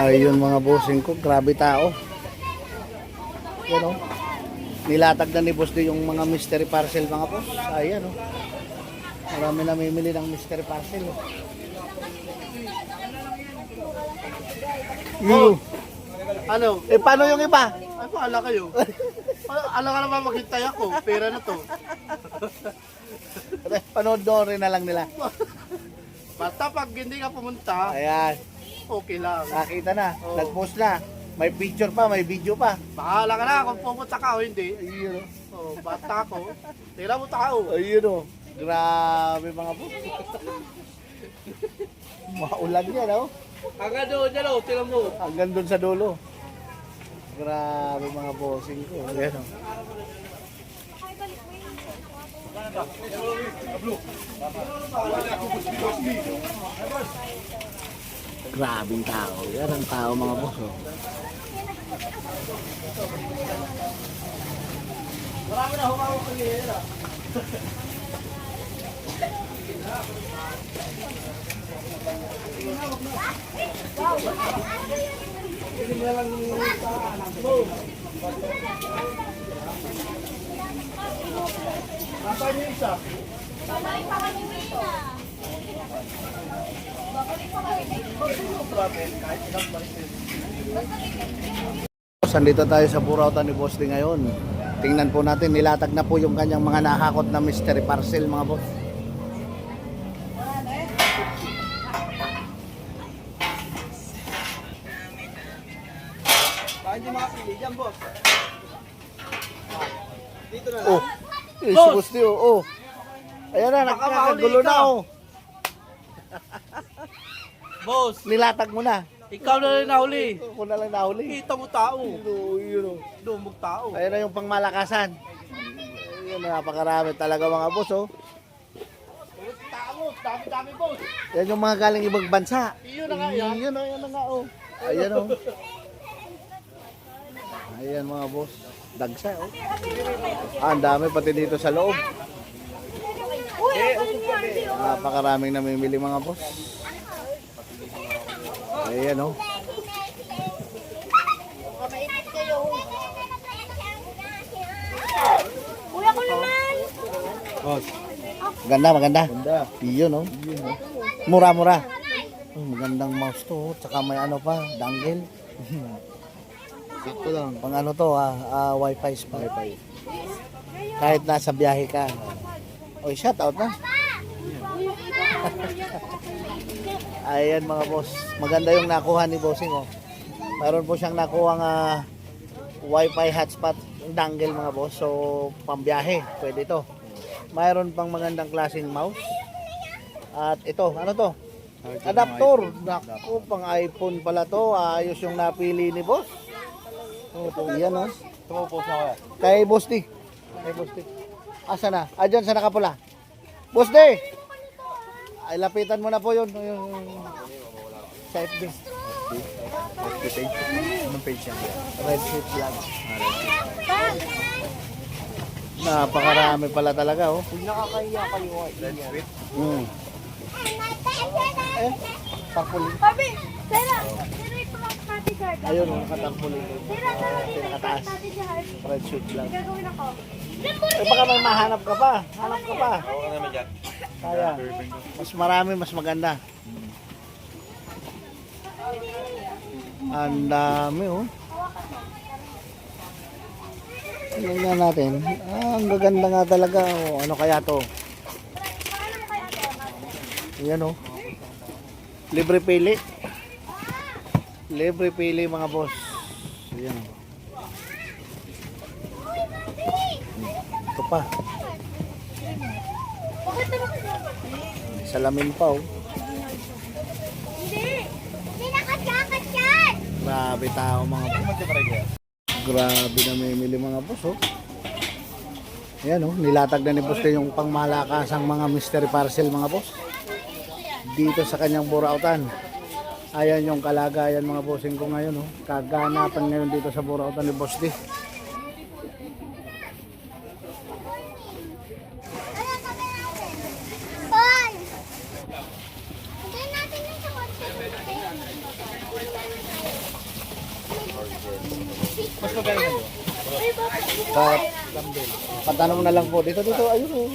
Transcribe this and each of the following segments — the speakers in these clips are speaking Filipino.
Ayun mga bossing ko, grabe tao. Yan o. Nilatag na ni boss din yung mga mystery parcel mga boss. Ayan o. Marami namimili ng mystery parcel. Oh, ano? Paano yung iba? Ay, paala kayo. Alam ka naman maghintay ako. Pera na to. Panood-noorin na lang nila. Basta pag hindi ka pumunta, Ayan. okay lang. Nakita na. Oo. Nag-post na. May picture pa, may video pa. Bahala ka na kung pumunta ka o hindi. Ayun o. Oh, basta ako. Tira mo tao. Ayun o. Grabe mga boss. Maulan yan o. Hanggang doon dyan o, tira mo. Hanggang doon sa dulo. Grabe mga bossing ko. Ayan o. Grabing tao. Yan ang tao mga boss. Oh. Marami na humawak ang hihira. Nasaan yung isa? Andito tayo sa Burautan ni Boss Di ngayon. Tingnan po natin, nilatag na po yung kanyang mga nahakot na mystery parcel mga boss. Saan yung mga pili dyan, boss? Dito na lang. Oh, si Boss Di oh. Ayan na, Baka nagkakagulo mahuli na ka. oh. Boss, Nilatag mo na. ikaw na rin nahuli. Ako na lang nahuli. Kita mo tao. Yun oh. Dumog tao. Ayan na yung pangmalakasan. Ayan, napakarami talaga mga boss oh. Tao, dami-dami, boss. Yan yung mga galing ibang bansa. Iyon na nga yan. Yun na nga oh. Ayan oh. Ayan mga boss. Dagsa oh. Ang dami pati dito sa loob. Napakaraming namimili mga boss. Ayan oh. Kuya ko naman. Boss. Maganda. Iyon oh. Mura. Oh, magandang mouse to. Tsaka may ano pa, dangle. Ito lang. Pang ano to Wi-Fi pa. Kahit nasa biyahe ka. Oy, shout out na. Ayan mga boss. Maganda yung nakuha ni Bossing oh. Mayroon po siyang nakuha nga Wi-Fi hotspot dangle mga boss. So, pambiyahe. Pwede to. Mayroon pang magandang klaseng mouse. At ito, ano to? Adapter. Naku, pang iPhone pala to. Ayos yung napili ni boss. Yan oh. Tumupos na kaya. Kay Boss D. Asa na? Diyan sa nakapula. Boss D! Ay, lapitan mo na po yun. Yung sa FB. Anong page yan? Red Sheet Vlog. Napakarami pala talaga oh. Nakakahiya kayo. Red sweet. Tarpaulin. Papi, Sera, sino ito ang pati card? Ayun oh, nakatarpaulin. Sera, Pinakataas. pati si Heart. Red Sheet Vlog. Gagawin ako. Baka may mahanap ka pa. Hanap ka pa. Oo naman dyan. Kaya. Mas marami, mas maganda. Ang dami oh. Tingnan natin. Ang gaganda nga talaga. Oh, ano kaya to? Yan oh. Libre pili. Libre pili mga boss. Yan oh. Ito pa. May salamin pa oh. Hindi nakajakat yan! Grabe tao mga boss. Grabe na mimili mga boss oh. Ayan oh, nilatag na ni boss din yung pangmalakasang mga mystery parcel mga boss. Dito sa kanyang Burautan. Ayan yung kalagayan mga bossing ko ngayon oh. Kaganapan ngayon dito sa Burautan ni Boss D. Paul! Hindi natin yung sa kotse. Mas magaling mo. Pa, patanong na lang po. Dito, ayun,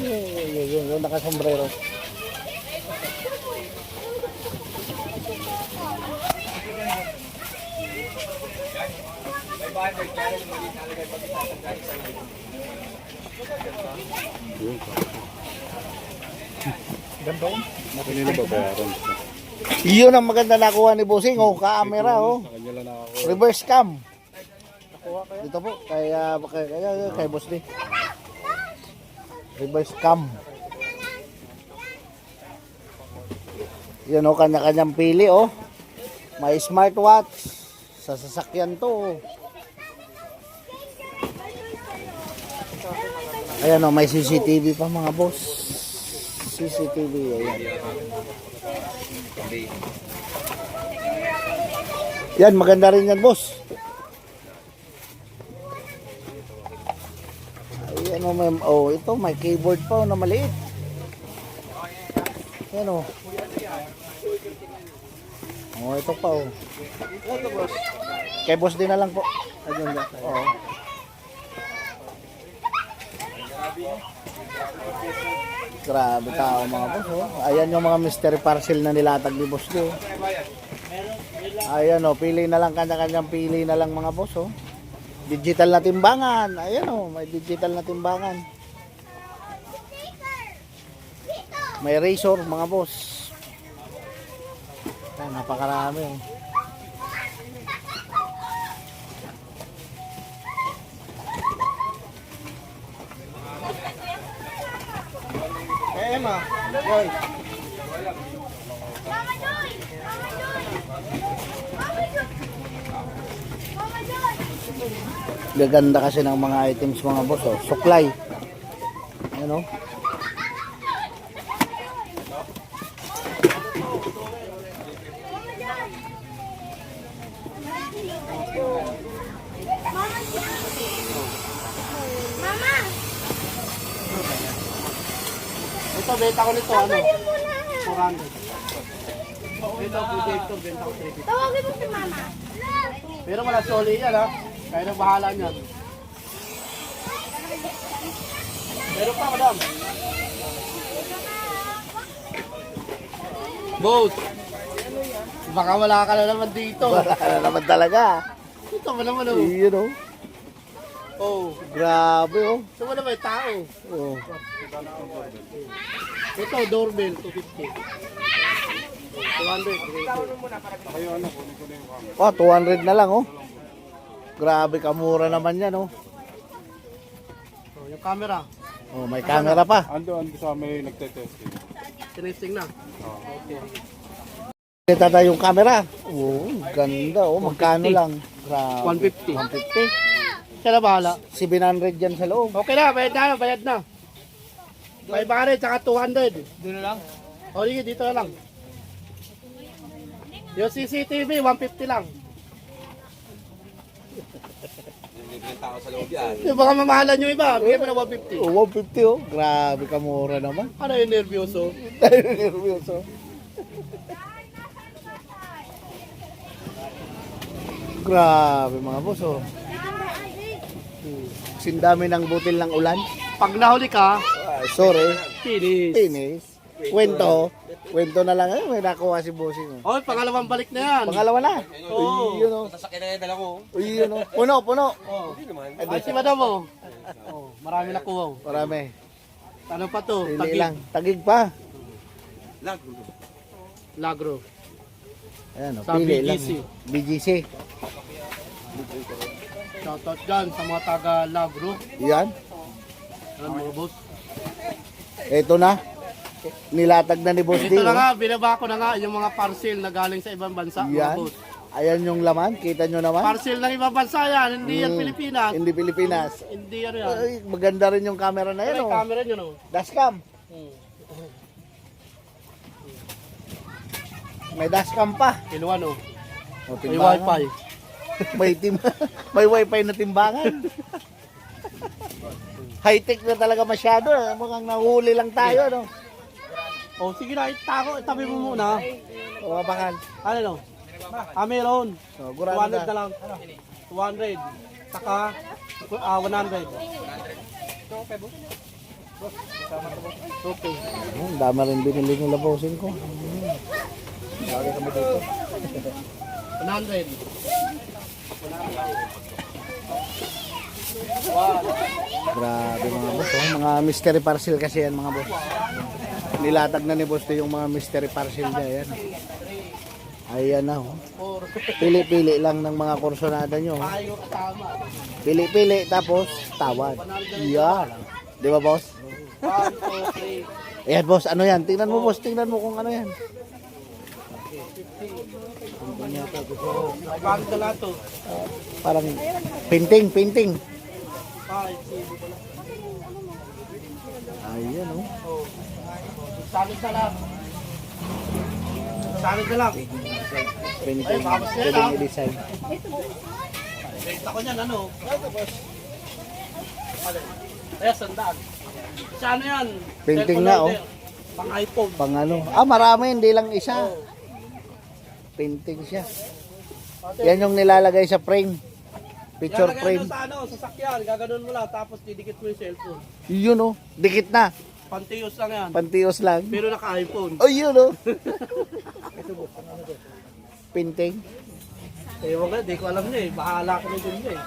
yung nakasombrero. Yun ang maganda nakuha ni Bossing, oh, camera, oh. Reverse cam. Dito po, kay Boss D. Reverse cam. Yun, oh, kanya-kanyang pili, oh. May smartwatch. Sa sasakyan to, oh. Ayan, oh, may CCTV pa mga boss. CCTV, ayan. Yan, maganda rin yan, boss. Ayan, oh, ito, may keyboard pa, oh, na maliit. Ayan, oh. Oh, ito pa, oh. Ito, boss. Kay boss din na lang po. Ayun na. Oo. Grabe tao mga boss, oh. Ayan yung mga mystery parcel na nilatag ni boss do. Ayan, oh, pili na lang, kanya-kanyang pili na lang mga boss, oh. Digital na timbangan. Ayan, oh, may digital na timbangan. May razor mga boss. Ayan, napakarami, oh. Emma. Boy. Mama Joy! Mama Joy! Mama Joy! Mama Joy! Gaganda kasi ng mga items mga boss, oh. Supply. Ayan, oh. Mama! Ito, benta ko nito, ano? Tawagin mo na! 400. Ito, ito, benta ko 350. Tawagin mo si Mama. Pero wala soli yan, ha? Kaya nang bahala niyan. Meron pa, madam. Boat. Baka wala ka na naman dito. Wala na naman talaga. Ito mo naman, oh. Yun, oh. Oh. Grabe, oh. Ito mo naman, tao. Oh. Ito, doorbell, 250. 200. Oh, 200 na lang, oh. Grabe, kamura naman yan, oh. Oh, yung camera. Oh, may camera pa. Ando sa may nagte-testing. Tinesting na. Kita tayo yung camera. Oh, ganda, oh. Magkano lang? Grabe. 150. 150. Siya na bahala. 700 yan sa loob. Okay na, bayad na. 500 tsaka 200. Doon na lang? O, sige, dito na lang. Yung CCTV, 150 lang. Yung baka mamahalan yung iba, bigyan mo na 150. Oh, 150, oh. Grabe, kamura naman. Ano yung nervyoso? Tayo nervyoso. Grabe mga boss, oh. Sindami ng butil ng ulan. Pag nahuli ka, Sorry. finish. Finish. Kwento na lang. May nakuha si bossing, oh. O, pangalawang balik na yan. Pangalawa na. Oo. Yun, oh. Sasakyan na yung dala ko. Yun, oh. Puno. Oh. Ay, si madam mo. Oh, marami na kuha. Marami. Ano pa to? Pili Tagig. lang. Tagig pa. Lagro. Ayan, oh. Sa Pili lang. BGC. BGC. Shoutout dyan sa mga taga Lagro. Yan. Ano mga boss? Ito na. Nilatag na ni Boss D. Ito na oh. nga, binaba ko na nga yung mga parcel na galing sa ibang bansa. Mga Yan. boss. Ayan yung laman. Kita nyo naman. Parcel ng ibang bansa yan, hindi yan Mm, Pilipinas. Hindi Pilipinas. Hindi yan yan. Ay, maganda rin yung camera na yan, May oh. camera nyo, no? Dashcam. May dashcam pa. Kinuha, no? Oh, May timbangan. wifi. May wifi na timbangan. High-tech na talaga masyado. Mukhang nahuli lang tayo, no? Oh, sige na, itabi mo muna. O, apakan. Ano, no? Meron. So, 200 na lang. 200. Saka 100. Okay. Ang dami rin binili nila bossing ko. Lagi kami dito. 100. Grabe mga boss. Oh. Mga mystery parcel kasi yan mga boss. Nilatag na ni boss to yung mga mystery parcel niya. Yan. Ayan na. Oh. Pili-pili lang ng mga kursonada nyo. Oh. Tayo kasama. Pili-pili tapos tawad. Yan. Di ba boss? 1, 2, 3. Ayan boss, ano yan? Tingnan mo boss, tingnan mo kung ano yan. Bakit na lahat to? Parang painting. 5, 7. Ayan oh. Salad na lang. Salad na lang. Painting. Pwedeng i-design. Benta ko niyan, ano? Kaya sandaan. Sa ano yan? Painting Cellphone na, holder. Pang iPhone. Pang ano. Marami, hindi lang isa. Painting siya. Yan yung nilalagay sa frame. Picture Lalagay frame. mo sa ano, sasakyan. Gaganon mo lang. Tapos didikit mo yung cellphone. Yun oh. Dikit na. Pantiyos lang yan. Pantios lang. Pero naka-iPhone. Oh, yun oh. Painting. Ewan ka, di ko alam niya eh. Bahala ka na dun niya eh.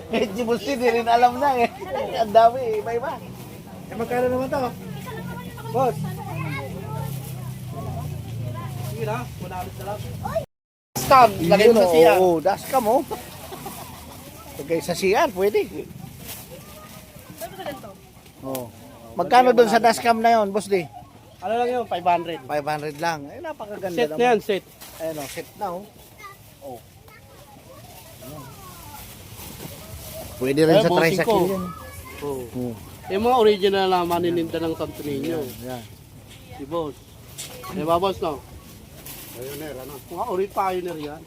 Medyo busti, di rin alam na eh. Ang dami, iba-iba. Eh, magkano naman to? Boss. Sige na, 100 na lang. Stand, lagay mo sa siya. Oo, dashcam oh. Lagay sa CR, pwede. Oh. Magkano doon sa dashcam na yon, boss di? Ano lang yun? 500. 500 lang. Eh, napakaganda Set na yan, set. Ayun oh, set na oh. Oh. Ayan. Pwede rin Eh, sa bossing tricycle ko. yan. Oh. Oh. Yung mga original na manininda ng Santo Niño. Yan. Si boss. Eh, ba boss no? Pioneer, ano? Mga pioneer yan.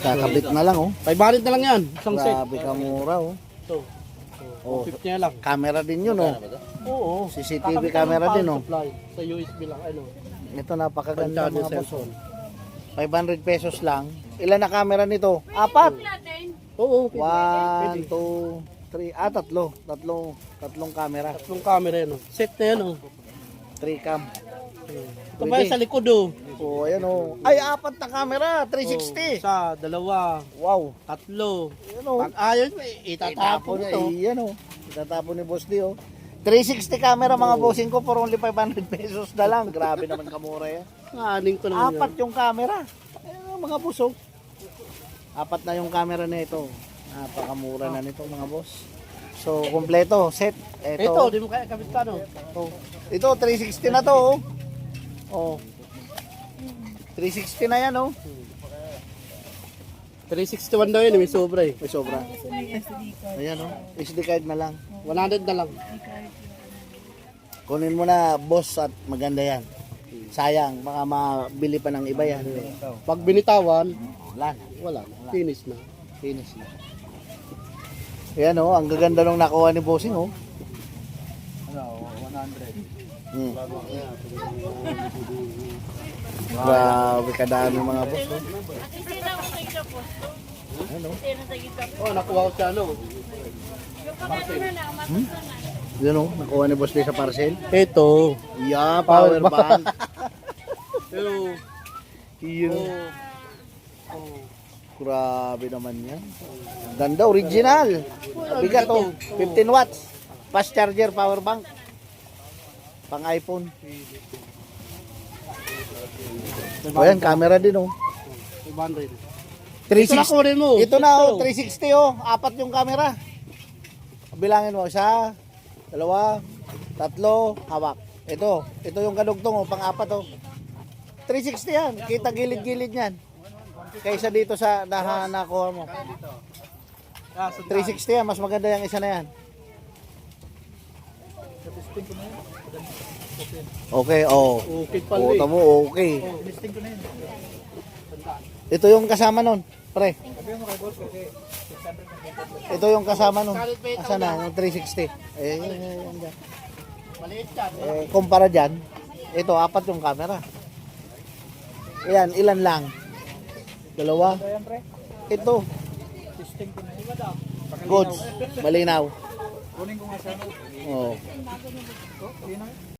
Kakabit na lang oh. 500 na lang yan. Isang set. Grabe ka mura oh. Ito. Oh. 50 na lang. Camera din yun oh. Oo. CCTV Kakabit camera ng din power oh. supply. Sa USB lang. Ano? Ito napakaganda Pantado mga boss. cellphone. 500 pesos lang. Ilan na camera nito? 4. Oo. 1, 2, 3. Tatlo. Tatlong camera. Tatlong camera yan. Oh. Set na yan. Oh. 3 cam. Ito ba yung sa likod oh? Oh, ayan oh. Ay, 4 na camera. 360. Isa, dalawa, Wow. tatlo. Ayan oh. Pag ayaw nyo, itatapon niya. ito. Ayan oh. Itatapon ni Boss D oh. 360 camera mga bossing ko for only 500 pesos na lang. Grabe naman kamura yan. Aning ko naman 4 yung camera. Ayan oh, mga boss oh. 4 na yung camera na ito. Napakamura na nito mga boss. So, kompleto, set. Ito, di mo kaya kabit ka no? Oh. Ito, 360 na to oh. Oh. 360 na yan oh. 361 daw yun, may sobra eh. May sobra. Ayan oh. SD card na lang. 100 na lang. Kunin mo na boss at maganda yan. Sayang, baka mabili pa ng iba yan. Pag binitawan, Wala na. wala na. Finish na. Finish na. Ayan oh, ang gaganda nung nakuha ni Bossing oh. Ano, 100. Hmm. Grabe kadami mga boss oh. Ano? Oh, nakuha ko siya ano. Yun oh, nakuha ni Boss Lee sa parcel. Ito. Yeah, power bank. Pero, Yun. oh. Grabe naman yan. Ganda, original. Bigat oh, 15 watts. Fast charger, power bank. Pang iPhone. O yan, camera din oh. 500. 360. Ito na kunin mo. Ito na oh, 360 oh. 4 yung camera. Bilangin mo, 1, 2, 3, hawak. Ito yung kadugtong oh, pang-4 oh. 360 yan. Kita gilid-gilid yan. Kaysa dito sa nakuha mo. 360 yan, mas maganda yung isa na yan. Okay, oh. Okay pala Oh, eh. tamo, okay. Oh, listing ko na yun. Ito yung kasama nun, pre. Ito yung kasama nun. Asa na, yung 360. Yan dyan. Maliit yan. Kumpara dyan, ito, 4 yung camera. Ayan, ilan lang? Dalawa? Ito. Goods. Malinaw. Kunin ko nga sana. Oh.